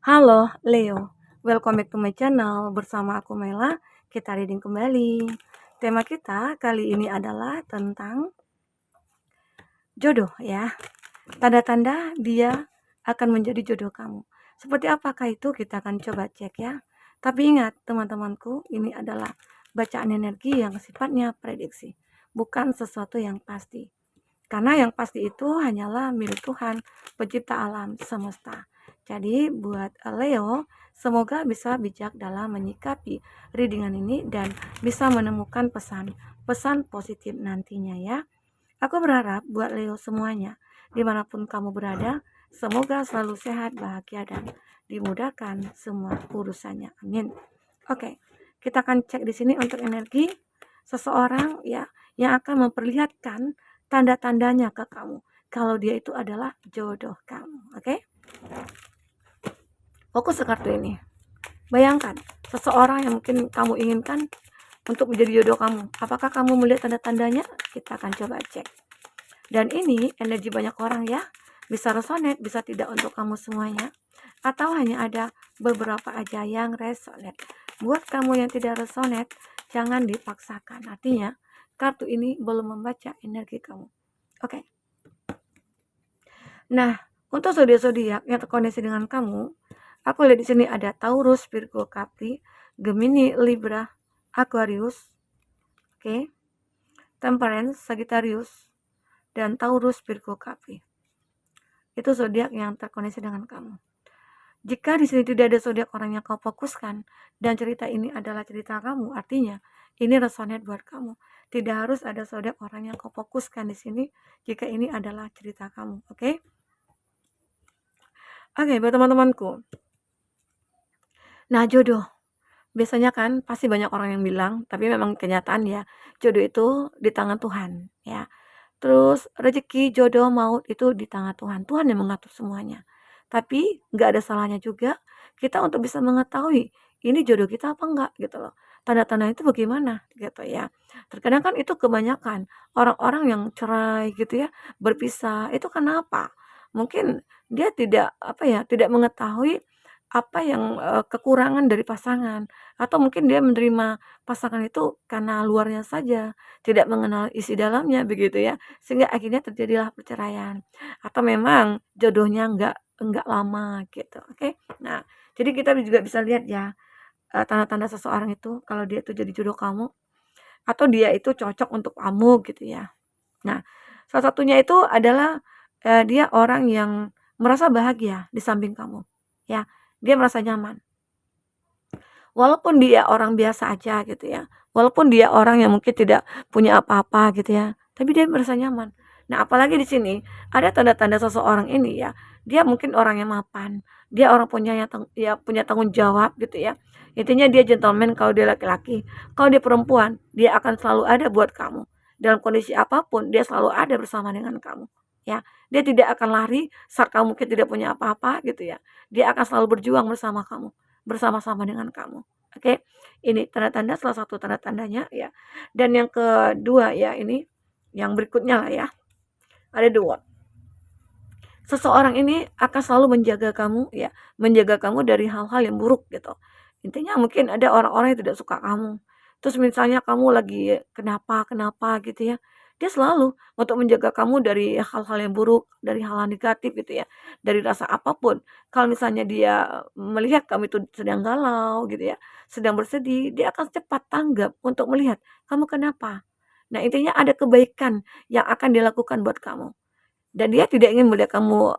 Halo Leo, welcome back to my channel. Bersama aku Mela, kita reading kembali. Tema kita kali ini adalah tentang jodoh ya. Tanda-tanda dia akan menjadi jodoh kamu. Seperti apakah itu kita akan coba cek ya. Tapi ingat teman-temanku, ini adalah bacaan energi yang sifatnya prediksi, bukan sesuatu yang pasti. Karena yang pasti itu hanyalah milik Tuhan, pencipta alam semesta. Jadi buat Leo, semoga bisa bijak dalam menyikapi readingan ini dan bisa menemukan pesan positif nantinya ya. Aku berharap buat Leo semuanya, dimanapun kamu berada, semoga selalu sehat, bahagia, dan dimudahkan semua urusannya. Amin. Oke, kita akan cek di sini untuk energi seseorang ya yang akan memperlihatkan tanda-tandanya ke kamu kalau dia itu adalah jodoh kamu. Oke, fokus ke kartu ini. Bayangkan seseorang yang mungkin kamu inginkan untuk menjadi jodoh kamu. Apakah kamu melihat tanda-tandanya? Kita akan coba cek. Dan ini energi banyak orang ya. Bisa resonate, bisa tidak untuk kamu semuanya. Atau hanya ada beberapa aja yang resonate. Buat kamu yang tidak resonate, jangan dipaksakan. Artinya, kartu ini belum membaca energi kamu. Oke. Nah, untuk zodiak-zodiak yang terkoneksi dengan kamu, aku lihat di sini ada Taurus, Virgo, Capri, Gemini, Libra, Aquarius, oke, Temperance, Sagittarius, dan Taurus, Virgo, Capri. Itu zodiak yang terkoneksi dengan kamu. Jika di sini tidak ada zodiak orang yang kau fokuskan dan cerita ini adalah cerita kamu, artinya ini resonate buat kamu. Tidak harus ada zodiak orang yang kau fokuskan di sini jika ini adalah cerita kamu, oke? Oke, buat teman-temanku. Nah, jodoh. Biasanya kan pasti banyak orang yang bilang, tapi memang kenyataan ya, jodoh itu di tangan Tuhan, ya. Terus rezeki, jodoh, maut itu di tangan Tuhan. Tuhan yang mengatur semuanya. Tapi nggak ada salahnya juga kita untuk bisa mengetahui ini jodoh kita apa enggak gitu loh. Tanda-tanda itu bagaimana gitu ya. Terkadang kan itu kebanyakan orang-orang yang cerai gitu ya, berpisah. Itu kenapa? Mungkin dia tidak apa ya, tidak mengetahui apa yang kekurangan dari pasangan atau mungkin dia menerima pasangan itu karena luarnya saja, tidak mengenal isi dalamnya begitu ya. Sehingga akhirnya terjadilah perceraian atau memang jodohnya enggak lama gitu, oke. Nah, jadi kita juga bisa lihat ya, tanda-tanda seseorang itu kalau dia itu jadi jodoh kamu atau dia itu cocok untuk kamu gitu ya. Nah, salah satunya itu adalah, dia orang yang merasa bahagia di samping kamu, ya. Dia merasa nyaman. Walaupun dia orang biasa aja gitu ya, walaupun dia orang yang mungkin tidak punya apa-apa gitu ya, tapi dia merasa nyaman. Nah, apalagi di sini ada tanda-tanda seseorang ini ya, dia mungkin orang yang mapan, dia orang ya punya tanggung jawab gitu ya. Intinya dia gentleman kalau dia laki-laki, kalau dia perempuan, dia akan selalu ada buat kamu. Dalam kondisi apapun, dia selalu ada bersama dengan kamu. Ya, dia tidak akan lari saat kamu mungkin tidak punya apa-apa gitu ya. Dia akan selalu berjuang bersama kamu, bersama-sama dengan kamu. Oke, ini tanda-tanda salah satu tanda-tandanya ya. Dan yang kedua ya ini, yang berikutnya lah ya, ada the one. Seseorang ini akan selalu menjaga kamu ya, menjaga kamu dari hal-hal yang buruk gitu. Intinya mungkin ada orang-orang yang tidak suka kamu. Terus misalnya kamu lagi kenapa-kenapa gitu ya, dia selalu untuk menjaga kamu dari hal-hal yang buruk, dari hal-hal negatif gitu ya, dari rasa apapun. Kalau misalnya dia melihat kamu itu sedang galau gitu ya, sedang bersedih, dia akan cepat tanggap untuk melihat kamu kenapa. Nah, intinya ada kebaikan yang akan dilakukan buat kamu. Dan dia tidak ingin melihat kamu,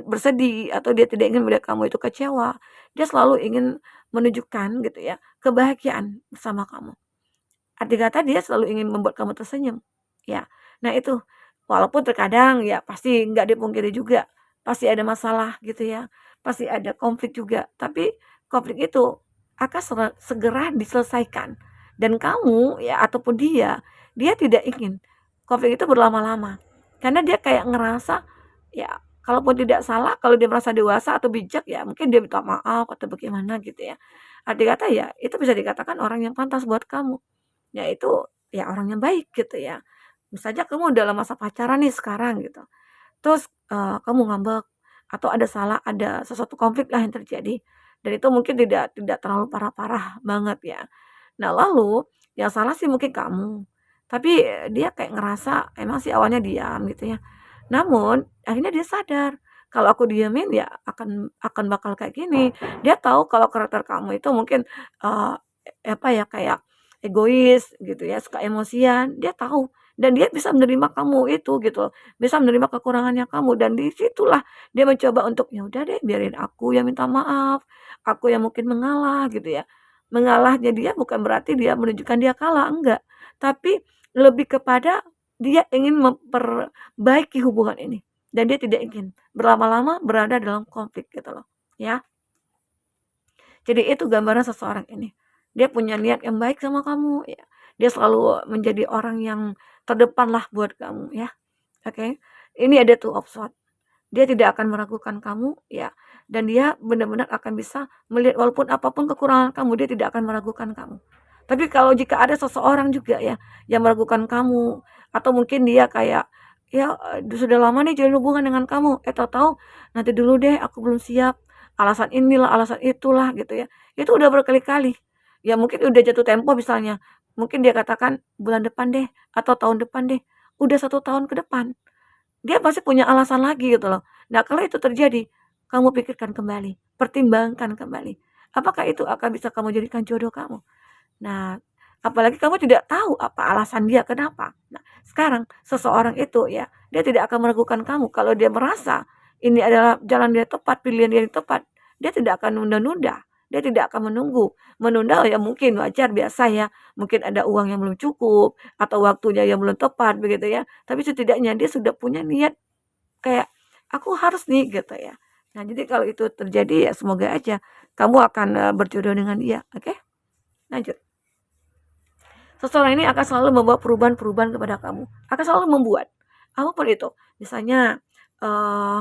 bersedih atau dia tidak ingin melihat kamu itu kecewa. Dia selalu ingin menunjukkan gitu ya, kebahagiaan bersama kamu. Arti kata dia selalu ingin membuat kamu tersenyum, ya. Nah itu, walaupun terkadang ya pasti nggak dipungkiri juga, pasti ada masalah gitu ya, pasti ada konflik juga, tapi konflik itu akan segera diselesaikan dan kamu ya ataupun dia tidak ingin konflik itu berlama-lama. Karena dia kayak ngerasa, ya kalaupun tidak salah, kalau dia merasa dewasa atau bijak ya mungkin dia minta maaf atau bagaimana gitu ya. Arti kata ya itu bisa dikatakan orang yang pantas buat kamu. Ya itu, ya orang yang baik gitu ya. Misalnya kamu dalam masa pacaran nih sekarang gitu, terus, kamu ngambek atau ada sesuatu konflik lah yang terjadi, dan itu mungkin tidak tidak terlalu parah-parah banget ya. Nah, lalu yang salah sih mungkin kamu, tapi dia kayak ngerasa emang sih awalnya diam gitu ya. Namun akhirnya dia sadar, kalau aku diamin ya akan bakal kayak gini. Dia tahu kalau karakter kamu itu mungkin, eee, apa ya, kayak egois gitu ya, suka emosian, dia tahu dan dia bisa menerima kamu itu gitu loh, bisa menerima kekurangannya kamu dan di situlah dia mencoba untuk, "Ya udah deh biarin aku yang minta maaf, aku yang mungkin mengalah," gitu ya. Mengalahnya dia bukan berarti dia menunjukkan dia kalah, enggak. Tapi lebih kepada dia ingin memperbaiki hubungan ini, dan dia tidak ingin berlama-lama berada dalam konflik gitu loh, ya. Jadi itu gambaran seseorang ini. Dia punya niat yang baik sama kamu, ya. Dia selalu menjadi orang yang terdepan lah buat kamu, ya. Oke. Ini ada Two of Swords. Dia tidak akan meragukan kamu, ya, dan dia benar-benar akan bisa melihat walaupun apapun kekurangan kamu, dia tidak akan meragukan kamu. Tapi kalau jika ada seseorang juga ya, yang meragukan kamu, atau mungkin dia kayak, ya, sudah lama nih jalin hubungan dengan kamu, tahu-tahu, "Nanti dulu deh, aku belum siap, alasan inilah, alasan itulah," gitu ya. Itu udah berkali-kali. Ya mungkin udah jatuh tempo misalnya, mungkin dia katakan, "Bulan depan deh," atau "Tahun depan deh." Udah 1 tahun ke depan. Dia pasti punya alasan lagi gitu loh. Nah, kalau itu terjadi, kamu pikirkan kembali, pertimbangkan kembali. Apakah itu akan bisa kamu jadikan jodoh kamu? Nah, apalagi kamu tidak tahu apa alasan dia kenapa. Nah, sekarang seseorang itu ya, dia tidak akan meragukan kamu kalau dia merasa ini adalah jalan dia tepat, pilihan dia yang tepat, dia tidak akan nunda-nunda. Dia tidak akan menunggu. Menunda ya mungkin wajar biasa ya, mungkin ada uang yang belum cukup atau waktunya yang belum tepat begitu ya. Tapi setidaknya dia sudah punya niat kayak aku harus nih gitu ya. Nah, jadi kalau itu terjadi ya semoga aja kamu akan berjodoh dengan dia. Oke? Lanjut. Seseorang ini akan selalu membawa perubahan-perubahan kepada kamu, akan selalu membuat, apapun itu. Misalnya, eee,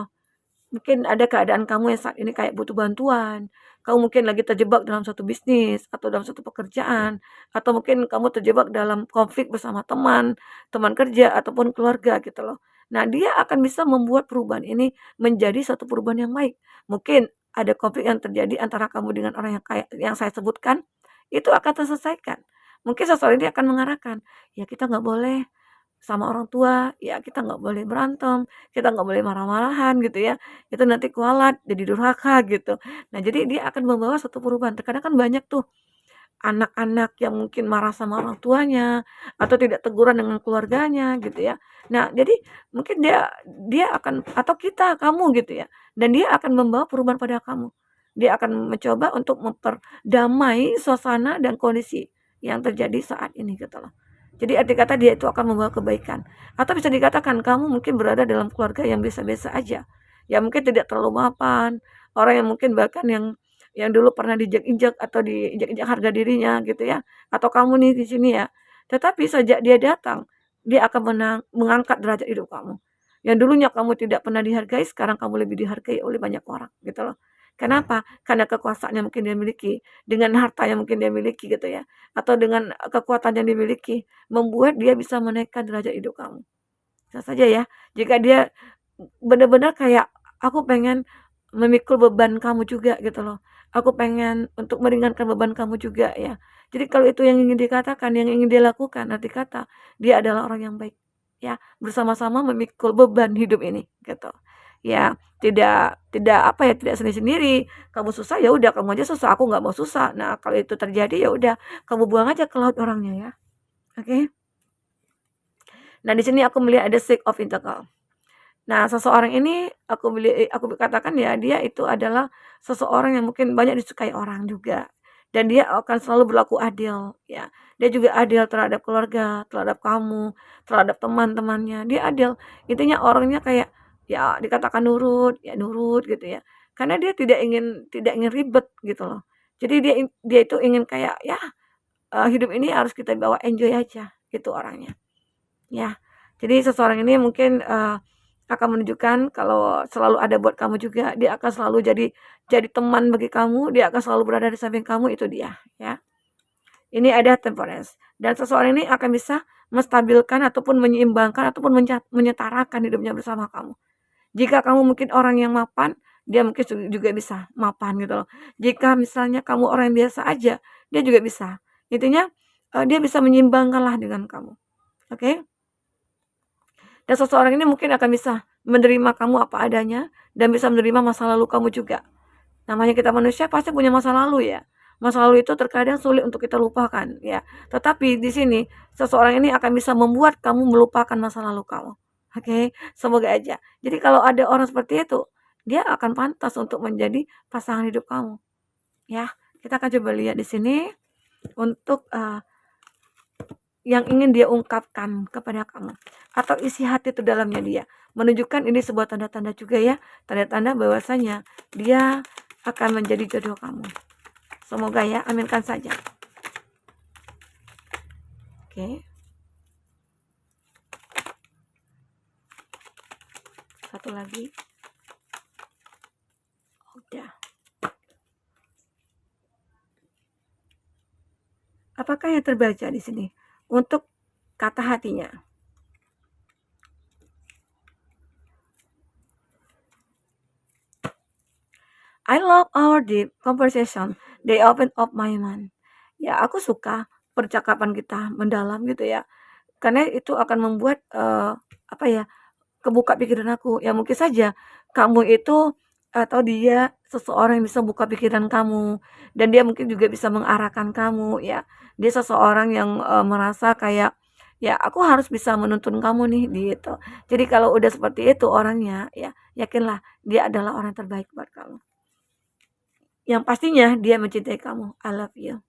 mungkin ada keadaan kamu yang saat ini kayak butuh bantuan, kamu mungkin lagi terjebak dalam suatu bisnis atau dalam suatu pekerjaan, atau mungkin kamu terjebak dalam konflik bersama teman, teman kerja ataupun keluarga gitu loh. Nah, dia akan bisa membuat perubahan ini menjadi satu perubahan yang baik. Mungkin ada konflik yang terjadi antara kamu dengan orang yang kayak yang saya sebutkan, itu akan terselesaikan. Mungkin seseorang ini akan mengarahkan, ya kita nggak boleh sama orang tua, ya kita nggak boleh berantem, kita nggak boleh marah-marahan gitu ya, itu nanti kualat, jadi durhaka gitu. Nah jadi dia akan membawa suatu perubahan, terkadang kan banyak tuh anak-anak yang mungkin marah sama orang tuanya, atau tidak teguran dengan keluarganya gitu ya. Nah jadi mungkin dia dia akan atau kita, kamu gitu ya, dan dia akan membawa perubahan pada kamu. Dia akan mencoba untuk memperdamai suasana dan kondisi yang terjadi saat ini gitu loh. Jadi arti kata dia itu akan membawa kebaikan. Atau bisa dikatakan kamu mungkin berada dalam keluarga yang biasa-biasa aja. Ya mungkin tidak terlalu mapan, orang yang mungkin bahkan yang dulu pernah diinjak-injak atau diinjak-injak harga dirinya gitu ya, atau kamu nih di sini ya. Tetapi sejak dia datang, dia akan mengangkat derajat hidup kamu. Yang dulunya kamu tidak pernah dihargai, sekarang kamu lebih dihargai oleh banyak orang gitu loh. Kenapa? Karena kekuasaan yang mungkin dia miliki, dengan harta yang mungkin dia miliki gitu ya, atau dengan kekuatan yang dimiliki, membuat dia bisa menaikkan derajat hidup kamu. Bisa saja ya, jika dia benar-benar kayak, "Aku pengen memikul beban kamu juga," gitu loh. "Aku pengen untuk meringankan beban kamu juga," ya. Jadi kalau itu yang ingin dikatakan, yang ingin dia lakukan, arti kata dia adalah orang yang baik, ya. Bersama-sama memikul beban hidup ini, gitu. Ya, tidak tidak apa ya, tidak sendiri-sendiri. Kamu susah, ya udah kamu aja susah, aku nggak mau susah. Nah, kalau itu terjadi, ya udah kamu buang aja ke laut orangnya ya, oke? Nah, di sini aku melihat ada Six of Pentacles. Nah, seseorang ini aku katakan ya, dia itu adalah seseorang yang mungkin banyak disukai orang juga, dan dia akan selalu berlaku adil, ya. Dia juga adil terhadap keluarga, terhadap kamu, terhadap teman-temannya, dia adil. Intinya orangnya kayak, ya dikatakan nurut, ya nurut gitu ya. Karena dia tidak ingin ribet gitu loh. Jadi dia itu ingin kayak, ya, hidup ini harus kita bawa enjoy aja, gitu orangnya. Ya, jadi seseorang ini mungkin, akan menunjukkan kalau selalu ada buat kamu juga, dia akan selalu jadi teman bagi kamu, dia akan selalu berada di samping kamu, itu dia, ya. Ini ada Temperance, dan seseorang ini akan bisa menstabilkan ataupun menyeimbangkan ataupun menyetarakan hidupnya bersama kamu. Jika kamu mungkin orang yang mapan, dia mungkin juga bisa mapan gitu loh. Jika misalnya kamu orang yang biasa aja, dia juga bisa. Intinya, dia bisa menyeimbangkanlah dengan kamu, oke? Dan seseorang ini mungkin akan bisa menerima kamu apa adanya dan bisa menerima masa lalu kamu juga. Namanya kita manusia pasti punya masa lalu ya. Masa lalu itu terkadang sulit untuk kita lupakan ya. Tetapi di sini seseorang ini akan bisa membuat kamu melupakan masa lalu kamu. Oke, semoga aja. Jadi kalau ada orang seperti itu, dia akan pantas untuk menjadi pasangan hidup kamu. Ya, kita akan coba lihat di sini untuk yang ingin dia ungkapkan kepada kamu atau isi hati itu dalamnya dia. Menunjukkan ini sebuah tanda-tanda juga ya, tanda-tanda bahwasanya dia akan menjadi jodoh kamu. Semoga ya, aminkan saja. Oke. Satu lagi. Udah. Apakah yang terbaca di sini? Untuk kata hatinya. I love our deep conversation. They open up my mind. Ya, aku suka percakapan kita mendalam gitu ya. Karena itu akan membuat apa ya? Kebuka pikiran aku. Ya mungkin saja kamu itu atau dia seseorang yang bisa buka pikiran kamu dan dia mungkin juga bisa mengarahkan kamu ya. Dia seseorang yang merasa kayak ya aku harus bisa menuntun kamu nih gitu. Jadi kalau udah seperti itu orangnya ya yakinlah dia adalah orang terbaik buat kamu. Yang pastinya dia mencintai kamu. I love you.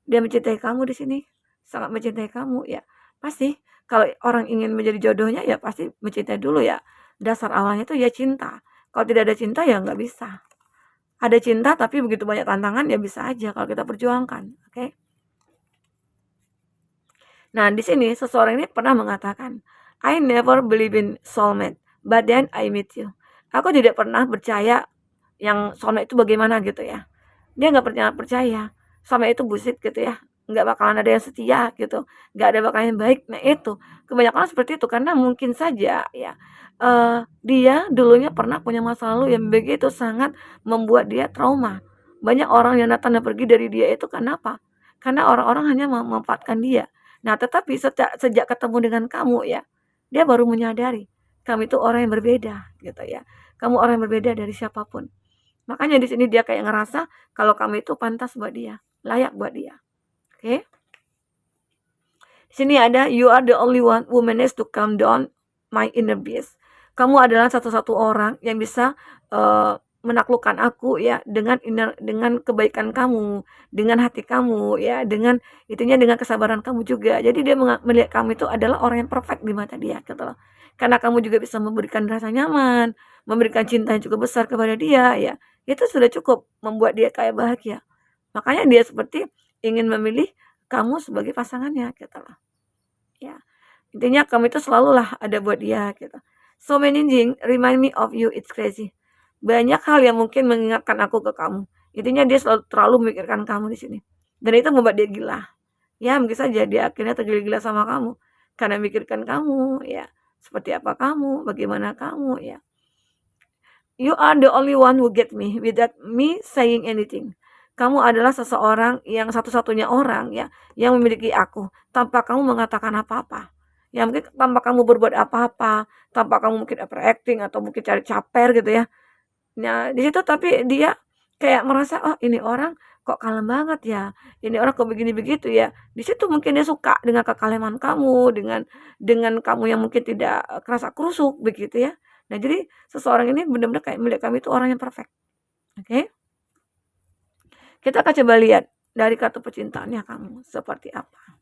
Dia mencintai kamu di sini. Sangat mencintai kamu ya. Pasti kalau orang ingin menjadi jodohnya ya pasti mencintai dulu ya. Dasar awalnya itu ya cinta. Kalau tidak ada cinta ya nggak bisa. Ada cinta tapi begitu banyak tantangan ya bisa aja kalau kita perjuangkan. Oke. Nah, di sini seseorang ini pernah mengatakan, I never believe in soulmate, but then I meet you. Aku tidak pernah percaya yang soulmate itu bagaimana gitu ya. Dia nggak percaya sama itu bullshit gitu ya, nggak bakalan ada yang setia gitu, nggak ada bakalan yang baik. Nah itu, kebanyakan orang seperti itu karena mungkin saja ya, dia dulunya pernah punya masa lalu yang begitu sangat membuat dia trauma. Banyak orang yang datang dan pergi dari dia itu karena apa? Karena orang-orang hanya memanfaatkan dia. Nah tetapi sejak ketemu dengan kamu ya, dia baru menyadari, kamu itu orang yang berbeda gitu ya. Kamu orang yang berbeda dari siapapun. Makanya di sini dia kayak ngerasa kalau kamu itu pantas buat dia, layak buat dia. Oke. Di sini ada you are the only one who managed to calm down my inner beast. Kamu adalah satu-satu orang yang bisa menaklukkan aku ya dengan kebaikan kamu, dengan hati kamu ya, dengan itunya dengan kesabaran kamu juga. Jadi dia melihat kamu itu adalah orang yang perfect di mata dia gitu loh. Karena kamu juga bisa memberikan rasa nyaman, memberikan cinta yang cukup besar kepada dia ya. Itu sudah cukup membuat dia kayak bahagia. Makanya dia seperti ingin memilih kamu sebagai pasangannya gitu loh. Ya. Intinya kamu itu selalulah ada buat dia gitu. So many things remind me of you, it's crazy. Banyak hal yang mungkin mengingatkan aku ke kamu. Intinya dia selalu terlalu memikirkan kamu di sini. Dan itu membuat dia gila. Ya, mungkin saja dia akhirnya tergila-gila sama kamu karena memikirkan kamu ya. Seperti apa kamu, bagaimana kamu ya. You are the only one who get me without me saying anything. Kamu adalah seseorang yang satu-satunya orang ya yang memiliki aku tanpa kamu mengatakan apa-apa. Ya mungkin tanpa kamu berbuat apa-apa, tanpa kamu mungkin overacting atau mungkin cari caper gitu ya. Nah, di situ tapi dia kayak merasa, "Oh, ini orang kok kalem banget ya, ini orang kok begini begitu ya." Di situ mungkin dia suka dengan kekaleman kamu, dengan kamu yang mungkin tidak kerasa krusuk begitu ya. Nah, jadi seseorang ini benar-benar kayak melihat kamu itu orang yang perfect. Oke? Kita akan coba lihat dari kartu percintaannya kamu seperti apa.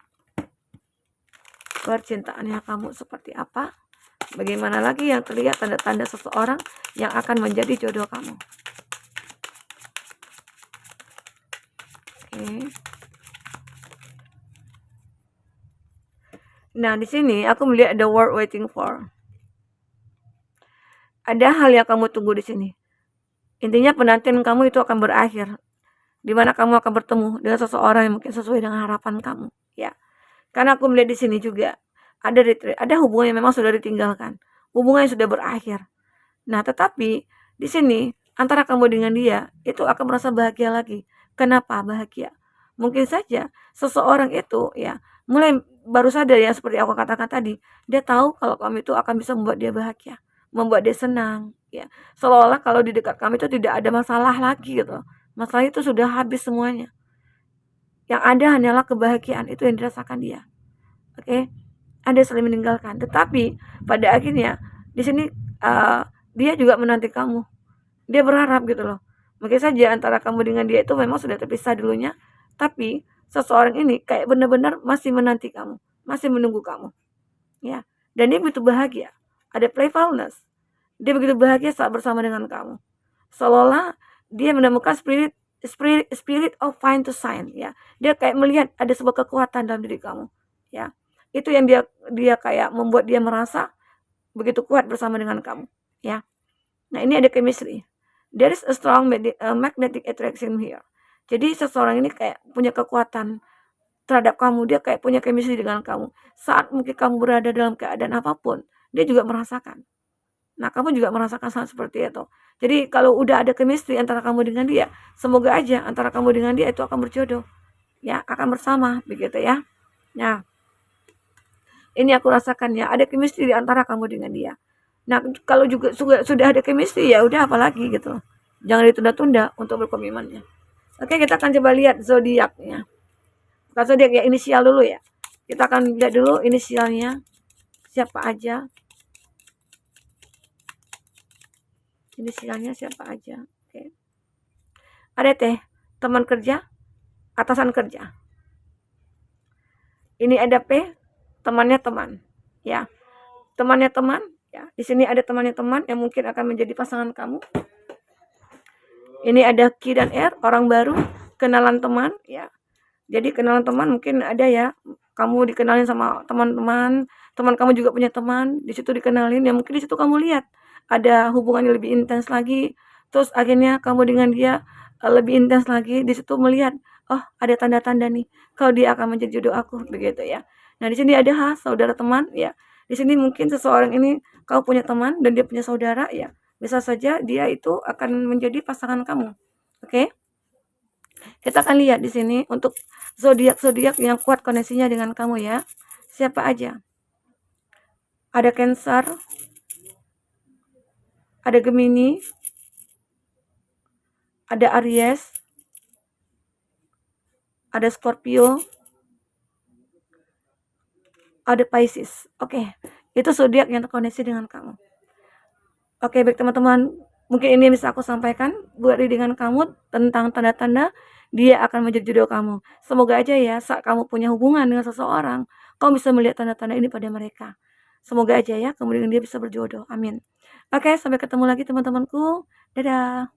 Percintaannya kamu seperti apa? Bagaimana lagi yang terlihat tanda-tanda seseorang yang akan menjadi jodoh kamu. Oke. Nah, di sini aku melihat the word waiting for. Ada hal yang kamu tunggu di sini. Intinya penantian kamu itu akan berakhir. Di mana kamu akan bertemu dengan seseorang yang mungkin sesuai dengan harapan kamu, ya. Karena aku melihat di sini juga ada hubungan yang memang sudah ditinggalkan. Hubungan yang sudah berakhir. Nah, tetapi di sini antara kamu dengan dia, itu akan merasa bahagia lagi. Kenapa bahagia? Mungkin saja seseorang itu ya mulai baru sadar ya seperti aku katakan tadi, dia tahu kalau kamu itu akan bisa membuat dia bahagia, membuat dia senang, ya. Seolah-olah kalau di dekat kamu itu tidak ada masalah lagi gitu. Masalah itu sudah habis semuanya. Yang ada hanyalah kebahagiaan itu yang dirasakan dia. Oke, ada saling meninggalkan. Tetapi pada akhirnya di sini dia juga menanti kamu. Dia berharap gitu loh. Mungkin saja antara kamu dengan dia itu memang sudah terpisah dulunya, tapi seseorang ini kayak benar-benar masih menanti kamu, masih menunggu kamu, ya. Dan dia begitu bahagia. Ada playfulness. Dia begitu bahagia saat bersama dengan kamu. Seolah-olah dia menemukan spirit of find to sign, ya. Dia kayak melihat ada sebuah kekuatan dalam diri kamu, ya. Itu yang dia kayak membuat dia merasa begitu kuat bersama dengan kamu, ya. Nah, ini ada chemistry. There is a strong magnetic attraction here. Jadi seseorang ini kayak punya kekuatan terhadap kamu, dia kayak punya chemistry dengan kamu. Saat mungkin kamu berada dalam keadaan apapun, dia juga merasakan. Nah, kamu juga merasakan hal seperti itu. Jadi kalau udah ada chemistry antara kamu dengan dia, semoga aja antara kamu dengan dia itu akan berjodoh, ya, akan bersama, begitu ya. Nah, ini aku rasakan ya, ada chemistry di antara kamu dengan dia. Nah, kalau juga sudah ada chemistry ya udah apalagi gitu. Jangan ditunda-tunda untuk berkomitmennya. Oke, kita akan coba lihat zodiaknya. Bukan zodiak ya, inisial dulu ya. Kita akan lihat dulu inisialnya siapa aja. Inisialnya siapa aja. Oke. Ada teh, teman kerja, atasan kerja. Ini ada P, temannya teman. Ya. Temannya teman, ya. Di sini ada temannya teman yang mungkin akan menjadi pasangan kamu. Ini ada Q dan R, orang baru, kenalan teman, ya. Jadi kenalan teman mungkin ada ya, kamu dikenalin sama teman-teman, teman kamu juga punya teman, di situ dikenalin, ya mungkin di situ kamu lihat ada hubungannya lebih intens lagi, terus akhirnya kamu dengan dia lebih intens lagi, di situ melihat, oh ada tanda-tanda nih, kalau dia akan menjadi jodoh aku, begitu ya. Nah di sini ada saudara teman, ya. Di sini mungkin seseorang ini kamu punya teman dan dia punya saudara, ya. Bisa saja dia itu akan menjadi pasangan kamu. Oke? Kita akan lihat di sini untuk zodiak-zodiak yang kuat koneksinya dengan kamu ya. Siapa aja? Ada Cancer, ada Gemini, ada Aries, ada Scorpio, ada Pisces. Oke, itu zodiak yang terkoneksi dengan kamu. Oke, baik teman-teman, mungkin ini yang bisa aku sampaikan buat readingan kamu tentang tanda-tanda dia akan menjadi jodoh kamu. Semoga aja ya saat kamu punya hubungan dengan seseorang, kamu bisa melihat tanda-tanda ini pada mereka. Semoga aja ya kemudian dia bisa berjodoh. Amin. Oke, sampai ketemu lagi teman-temanku. Dadah.